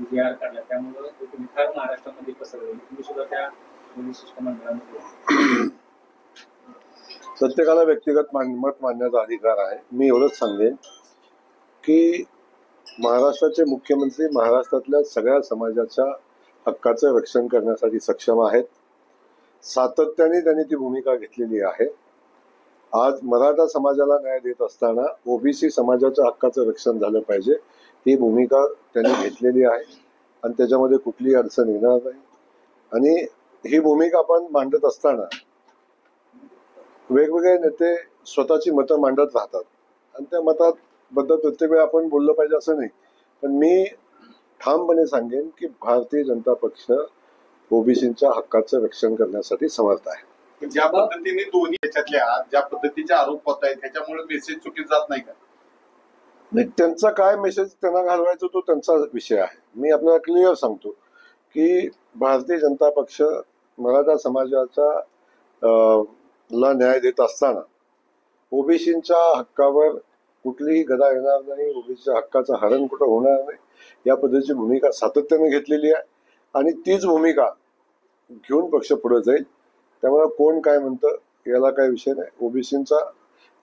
G.R. काढला त्यामुळे तुम्ही फार महाराष्ट्रामध्ये पसरवली, तुम्ही सुद्धा त्या विशिष्ट मंडळामध्ये. प्रत्येकाला व्यक्तिगत मत मांडण्याचा अधिकार आहे. मी एवढंच सांगेन की महाराष्ट्राचे मुख्यमंत्री महाराष्ट्रातल्या सगळ्या समाजाच्या हक्काचं रक्षण करण्यासाठी सक्षम आहेत. सातत्याने त्यांनी ती भूमिका घेतलेली आहे. आज मराठा समाजाला न्याय देत असताना ओबीसी समाजाच्या हक्काचं रक्षण झालं पाहिजे ही भूमिका त्यांनी घेतलेली आहे आणि त्याच्यामध्ये कुठलीही अडचण येणार नाही. आणि ही भूमिका आपण मांडत असताना वेगवेगळे नेते स्वतःची मतं मांडत राहतात आणि त्या मताबद्दल प्रत्येक वेळी आपण बोललं पाहिजे असं नाही. पण मी ठामपणे सांगेन की भारतीय जनता पक्ष ओबीसींच्या हक्काचं रक्षण करण्यासाठी समर्थ आहे. ज्या पद्धतीने दोन्ही याच्यातल्या ज्या पद्धतीचे आरोप होत आहेत त्याच्यामुळे मेसेज चुकीत जात नाही का? नाही, त्यांचा काय मेसेज त्यांना घालवायचा तो त्यांचा विषय आहे. मी आपल्याला क्लिअर सांगतो की भारतीय जनता पक्ष मराठा समाजाचा ला न्याय देत असताना ओबीसींच्या हक्कावर कुठलीही गदा येणार नाही, ओबीसीच्या हक्काचं हरण कुठं होणार नाही या पद्धतीची भूमिका सातत्याने घेतलेली आहे आणि तीच भूमिका घेऊन पक्ष पुढे जाईल. त्यामुळे कोण काय म्हणतं याला काही विषय नाही. ओबीसींचा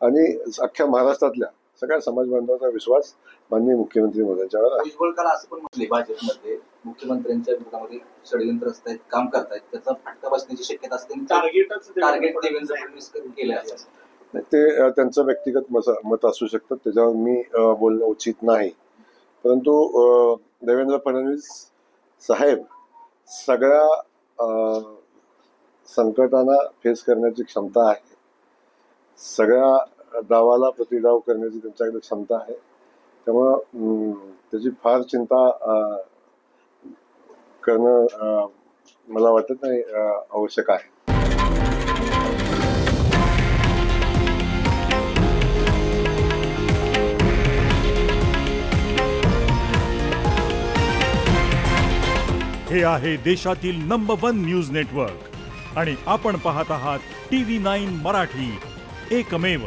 आणि अख्ख्या महाराष्ट्रातल्या सगळ्या समाज बांधवांचा विश्वास माननीय मुख्यमंत्री मोदींच्यावर आहे. भुजबळ काल असं पण म्हटले भाजपमध्ये मुख्यमंत्र्यांच्या विरोधामध्ये षडयंत्र असतात, काम करतायत, त्याचा फटका बसण्याची शक्यता असते. टार्गेट देवेंद्र फडणवीस केले आहे. ते त्यांचं व्यक्तिगत मत असू शकतं, त्याच्यावर मी बोलणं उचित नाही. परंतु देवेंद्र फडणवीस साहेब सगळ्या संकटांना फेस करण्याची क्षमता आहे. सगळ्या डावाला प्रतिडाव करण्याची त्यांच्याकडे क्षमता आहे. त्यामुळं त्याची फार चिंता करणं मला वाटत नाही आवश्यक आहे. हे आहे देशातील नंबर 1 न्यूज नेटवर्क आणि आपण पाहत आहात TV9 मराठी, एकमेव.